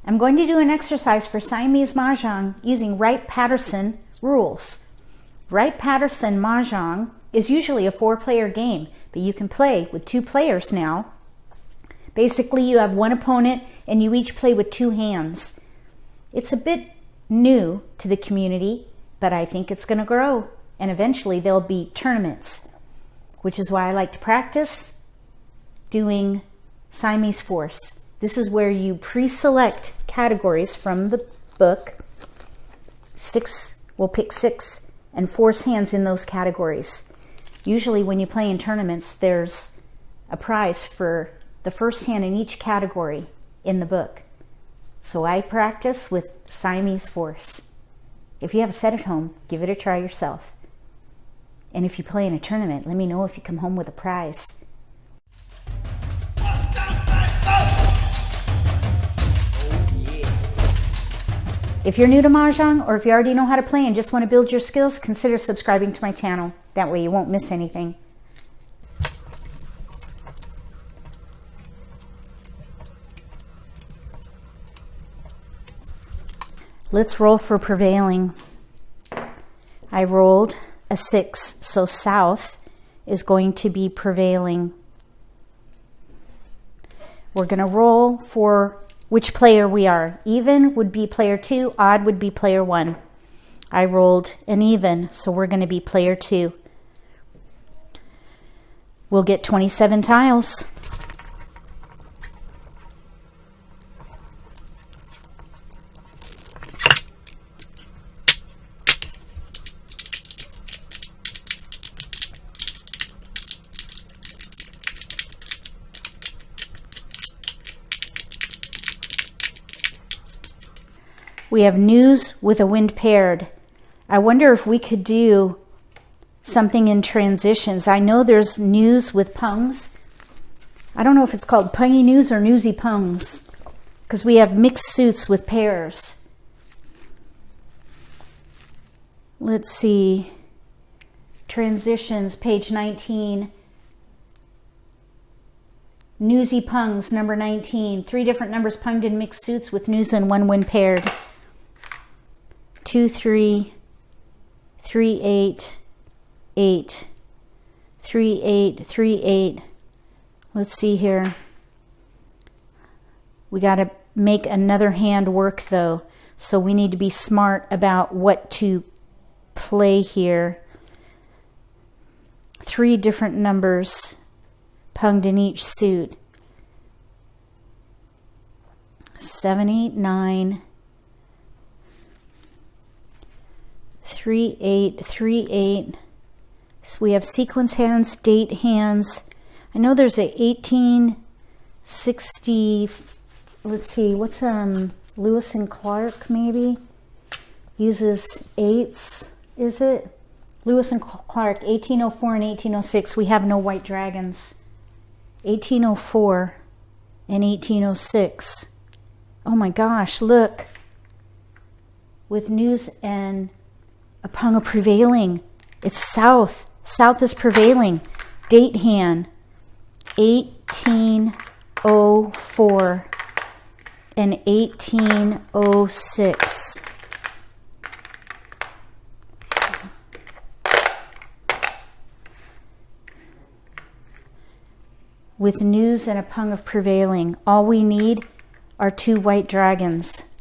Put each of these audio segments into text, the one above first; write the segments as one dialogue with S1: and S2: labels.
S1: I'm going to do an exercise for Siamese Mah Jongg using Wright Patterson rules. Wright Patterson Mah Jongg is usually a 4-player game, but you can play with 2 players now. Basically, you have one opponent and you each play with 2 hands. It's a bit new to the community, but I think it's going to grow, and eventually there'll be tournaments, which is why I like to practice doing Siamese Force. This is where you pre-select categories from the book. We'll pick 6 and force hands in those categories. Usually when you play in tournaments, there's a prize for the first hand in each category in the book. So I practice with Siamese Force. If you have a set at home, give it a try yourself. And if you play in a tournament, let me know if you come home with a prize. If you're new to Mah Jongg, or if you already know how to play and just want to build your skills, consider subscribing to my channel. That way you won't miss anything. Let's roll for prevailing. I rolled a 6, so south is going to be prevailing. We're going to roll for which player we are. Even would be player 2, odd would be player 1. I rolled an even, so we're going to be player 2. We'll get 27 tiles. We have news with a wind paired. I wonder if we could do something in transitions. I know there's news with pungs. I don't know if it's called pungy news or newsy pungs, because we have mixed suits with pairs. Let's see. Transitions, page 19. Newsy pungs, number 19. 3 different numbers punged in mixed suits with news and 1 wind paired. 2, 3, 3, 8, 8, 3, 8, 3, 8. Let's see here. We got to make another hand work though, so we need to be smart about what to play here. 3 different numbers punged in each suit. 7, 8, 9. 3, 8, 3, 8. So we have sequence hands, date hands. I know there's a 1860, let's see, what's Lewis and Clark maybe? Uses 8s, is it? Lewis and Clark, 1804 and 1806. We have no white dragons. 1804 and 1806. Oh my gosh, look. With news and a pung of prevailing. It's south. South is prevailing. Date hand. 1804 and 1806. With news and a pung of prevailing. All we need are 2 white dragons.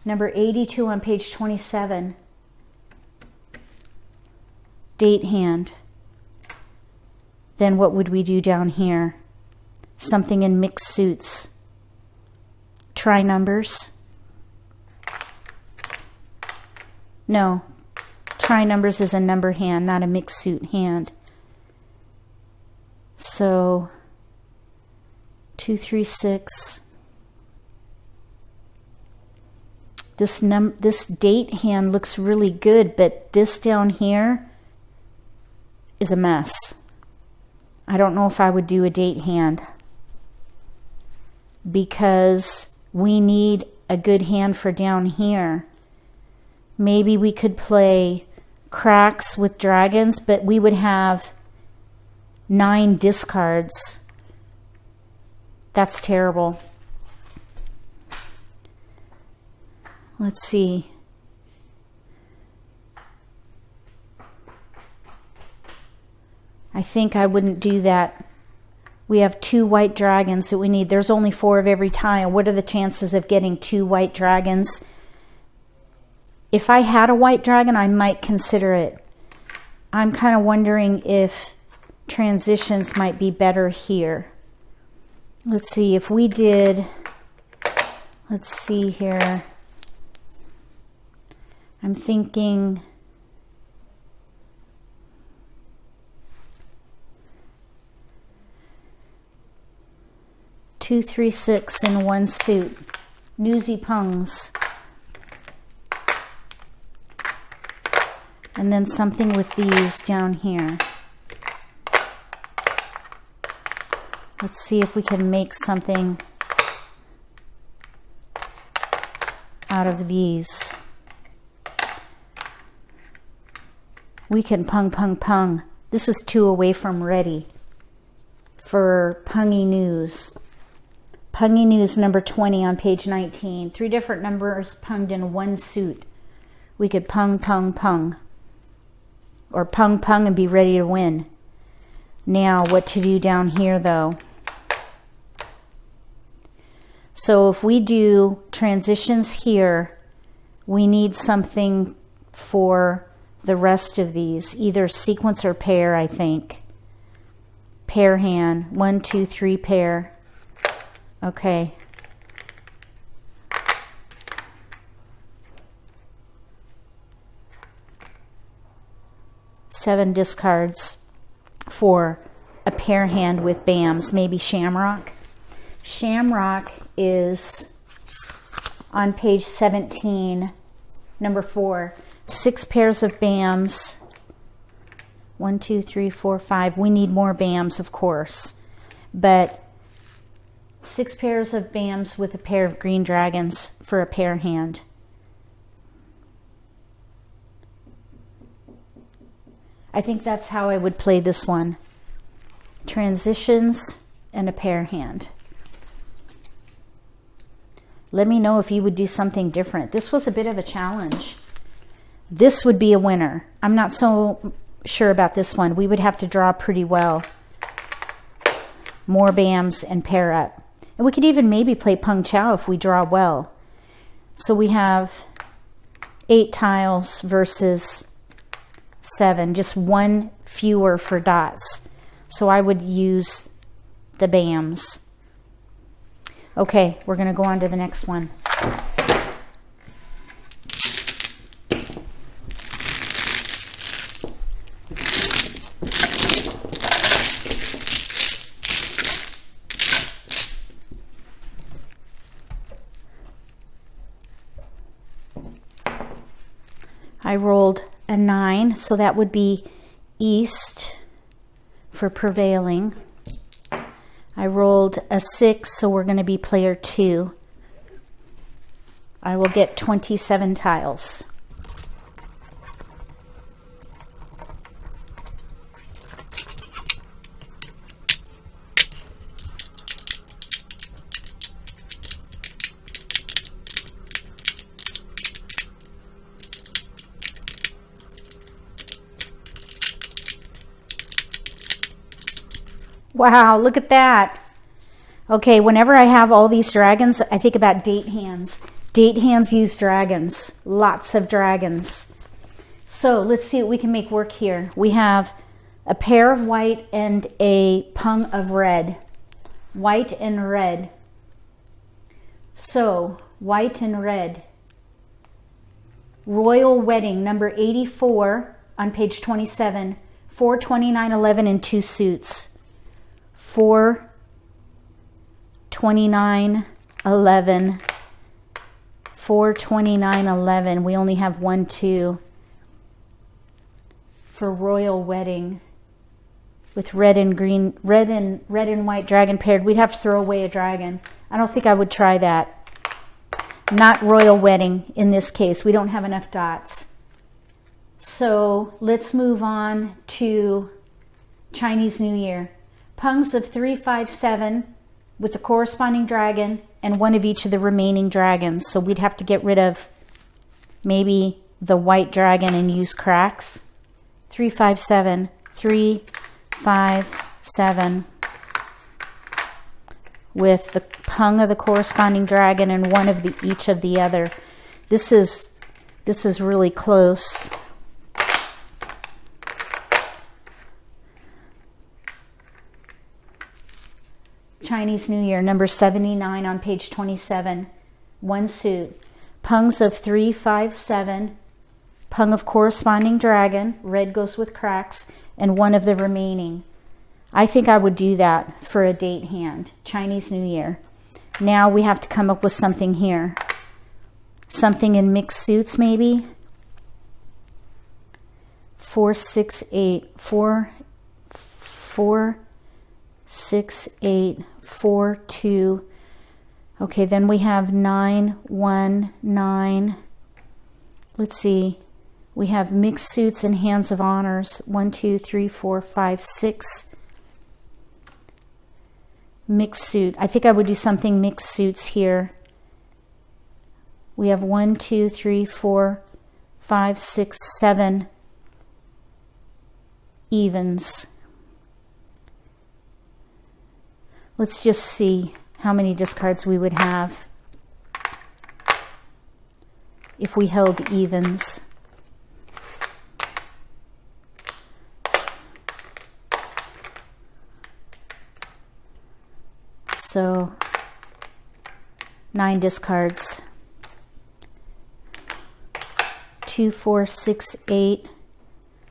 S1: Number 82 on page 27. Date hand. Then what would we do down here? Something in mixed suits. Try numbers. No. Try numbers is a number hand, not a mixed suit hand. So 2, 3, 6. This date hand looks really good, but this down here is a mess. I don't know if I would do a date hand, because we need a good hand for down here. Maybe we could play cracks with dragons, but we would have 9 discards. That's terrible. Let's see. I think I wouldn't do that. We have 2 white dragons that we need. There's only 4 of every tile. What are the chances of getting 2 white dragons? If I had a white dragon, I might consider it. I'm kind of wondering if transitions might be better here. Let's see if we did, let's see here. I'm thinking 2, 3, 6 in 1 suit. Newsy pungs. And then something with these down here. Let's see if we can make something out of these. We can pung, pung, pung. This is 2 away from ready for pungy news. Pungy news number 20 on page 19. 3 different numbers punged in 1 suit. We could pung, pung, pung. Or pung, pung and be ready to win. Now, what to do down here, though? So if we do transitions here, we need something for the rest of these. Either sequence or pair, I think. Pair hand. 1, 2, 3 pair. Okay. Seven discards for a pair hand with BAMs, maybe Shamrock. Shamrock is on page 17, number 4. 6 pairs of BAMs. 1, 2, 3, 4, 5. We need more BAMs, of course, but 6 pairs of BAMs with a pair of green dragons for a pair hand. I think that's how I would play this one. Transitions and a pair hand. Let me know if you would do something different. This was a bit of a challenge. This would be a winner. I'm not so sure about this one. We would have to draw pretty well. More BAMs and pair up. And we could even maybe play Pung Chow if we draw well. So we have 8 tiles versus 7, just 1 fewer for dots. So I would use the BAMs. Okay, we're going to go on to the next one. I rolled a 9, so that would be east for prevailing. I rolled a 6, so we're going to be player 2. I will get 27 tiles. Wow, look at that. Okay, whenever I have all these dragons, I think about date hands. Date hands use dragons, lots of dragons. So let's see what we can make work here. We have a pair of white and a pung of red. White and red. So, white and red. Royal Wedding, number 84 on page 27. 4, 29, 11 in 2 suits. 4, 29, 11, 4, 29, 11. We only have 1, 2 for Royal Wedding with red and green, red and white dragon paired. We'd have to throw away a dragon. I don't think I would try that. Not Royal Wedding in this case. We don't have enough dots. So let's move on to Chinese New Year. Pungs of 3, 5, 7 with the corresponding dragon and 1 of each of the remaining dragons. So we'd have to get rid of maybe the white dragon and use cracks. 3, 5, 7, 3, 5, 7, with the pung of the corresponding dragon and one of each of the other. This is really close. Chinese New Year, number 79 on page 27. One suit. Pungs of 3, 5, 7. Pung of corresponding dragon. Red goes with cracks. And one of the remaining. I think I would do that for a date hand. Chinese New Year. Now we have to come up with something here. Something in mixed suits maybe. 4, 6, 8. 4, 4, 6, 8, 4, 2. Okay, then we have 9, 1, 9. Let's see. We have mixed suits and hands of honors. 1, 2, 3, 4, 5, 6. Mixed suit. I think I would do something mixed suits here. We have 1, 2, 3, 4, 5, 6, 7 evens. Let's just see how many discards we would have if we held evens. So 9 discards. 2, 4, 6, 8.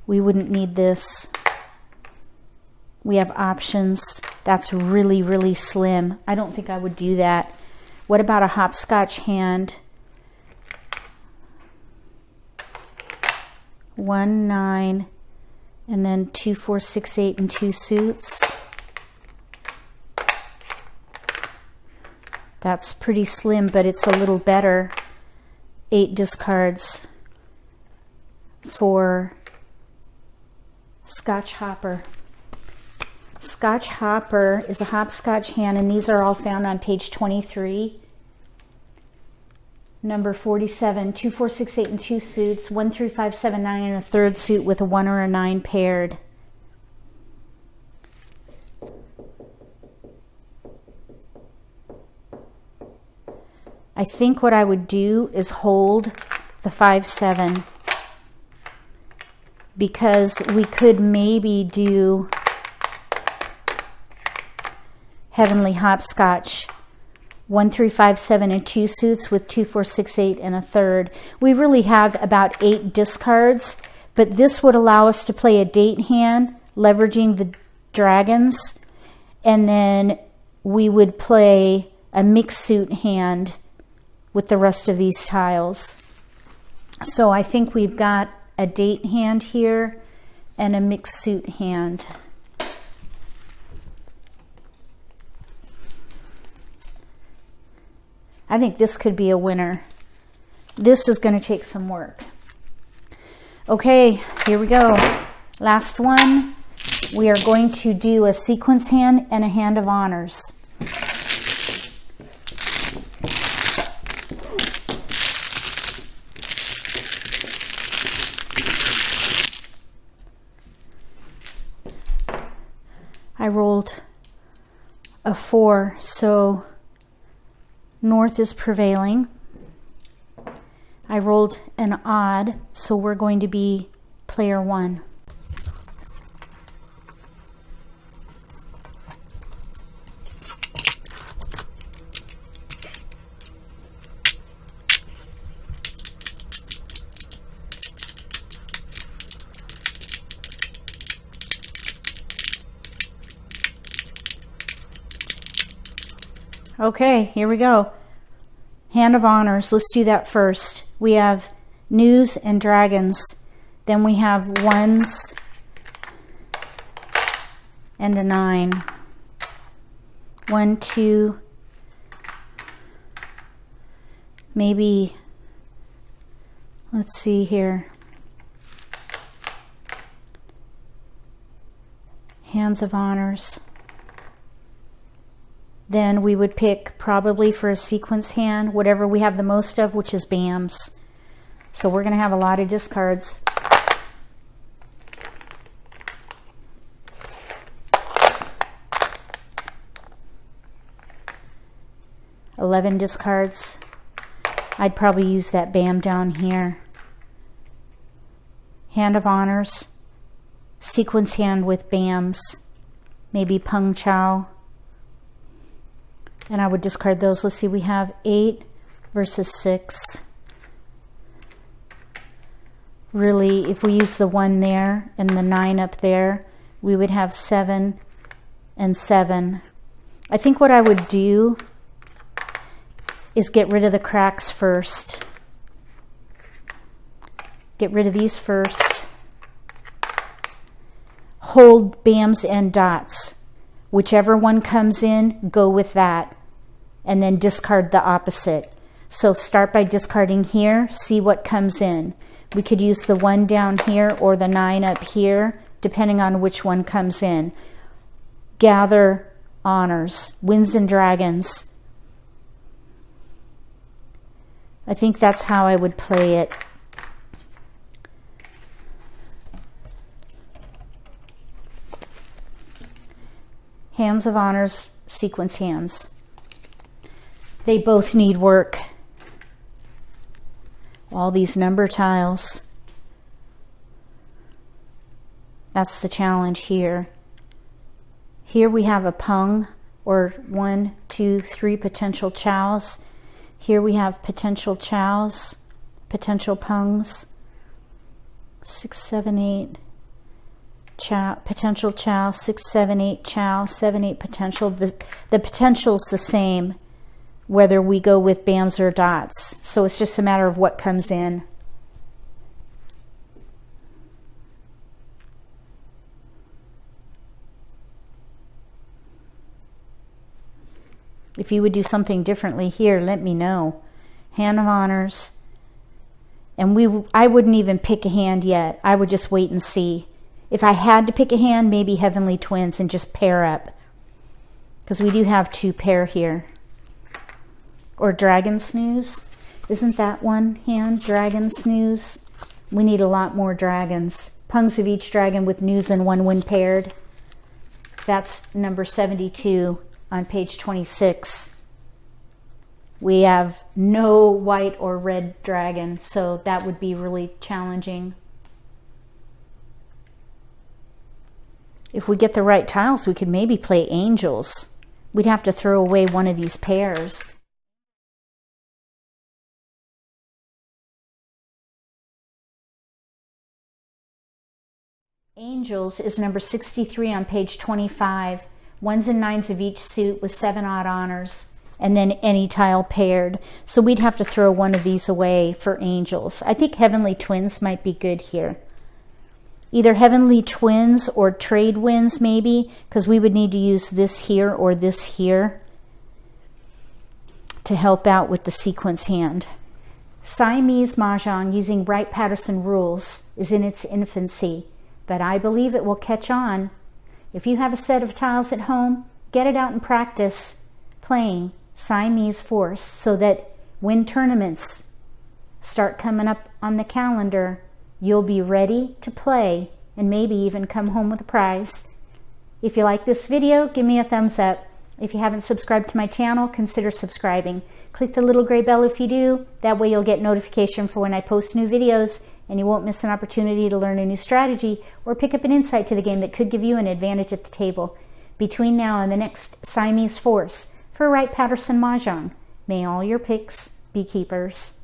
S1: We wouldn't need this. We have options. That's really, really slim. I don't think I would do that. What about a hopscotch hand? 1, 9, and then 2, 4, 6, 8, and 2 suits. That's pretty slim, but it's a little better. 8 discards for Scotch Hopper. Scotch Hopper is a hopscotch hand, and these are all found on page 23. Number 47, 2, 4, 6, 8, and 2 suits, 1, 3, 5, 7, 9, and a third suit with a 1 or a 9 paired. I think what I would do is hold the 5, 7, because we could maybe do Heavenly Hopscotch, 1, 3, 5, 7, and 2 suits with 2, 4, 6, 8, and a third. We really have about 8 discards, but this would allow us to play a date hand, leveraging the dragons, and then we would play a mixed suit hand with the rest of these tiles. So I think we've got a date hand here and a mixed suit hand. I think this could be a winner. This is going to take some work. Okay, here we go. Last one. We are going to do a sequence hand and a hand of honors. I rolled a 4, so North is prevailing. I rolled an odd, so we're going to be player 1. Okay, here we go. Hand of honors. Let's do that first. We have news and dragons. Then we have 1s and a 9. 1, 2, maybe, let's see here. Hands of honors. Then we would pick probably for a sequence hand, whatever we have the most of, which is BAMs. So we're going to have a lot of discards. $11 discards. I'd probably use that BAM down here. Hand of Honors. Sequence hand with BAMs. Maybe Pung Chow. And I would discard those. Let's see, we have 8 versus 6. Really, if we use the 1 there and the 9 up there, we would have 7 and 7. I think what I would do is get rid of the cracks first. Get rid of these first. Hold BAMs and dots. Whichever one comes in, go with that. And then discard the opposite. So start by discarding here, see what comes in. We could use the 1 down here or the 9 up here, depending on which one comes in. Gather Honors, Winds and Dragons. I think that's how I would play it. Hands of Honors, sequence hands. They both need work. All these number tiles. That's the challenge here. Here we have a Pung, or 1, 2, 3 potential chows. Here we have potential chows, potential Pungs. 6, 7, 8 chow, potential chow, 6, 7, 8 chow, 7, 8 potential. The potential's the same whether we go with BAMs or dots. So it's just a matter of what comes in. If you would do something differently here, let me know. Hand of Honors. And I wouldn't even pick a hand yet. I would just wait and see. If I had to pick a hand, maybe Heavenly Twins and just pair up. Because we do have 2 pair here. Or Dragon Snooze. Isn't that one hand? Dragon Snooze. We need a lot more dragons. Pungs of each dragon with news and 1 when paired. That's number 72 on page 26. We have no white or red dragon, so that would be really challenging. If we get the right tiles, we could maybe play angels. We'd have to throw away one of these pairs. Angels is number 63 on page 25. 1s and 9s of each suit with 7 odd honors, and then any tile paired. So we'd have to throw one of these away for angels. I think Heavenly Twins might be good here. Either Heavenly Twins or Trade Winds maybe, because we would need to use this here or this here to help out with the sequence hand. Siamese Mah Jongg using Wright Patterson rules is in its infancy, but I believe it will catch on. If you have a set of tiles at home, get it out and practice playing Siamese Force so that when tournaments start coming up on the calendar, you'll be ready to play and maybe even come home with a prize. If you like this video, give me a thumbs up. If you haven't subscribed to my channel, consider subscribing. Click the little gray bell if you do. That way you'll get notification for when I post new videos, and you won't miss an opportunity to learn a new strategy or pick up an insight to the game that could give you an advantage at the table. Between now and the next Siamese Force, for Wright Patterson Mah Jongg, may all your picks be keepers.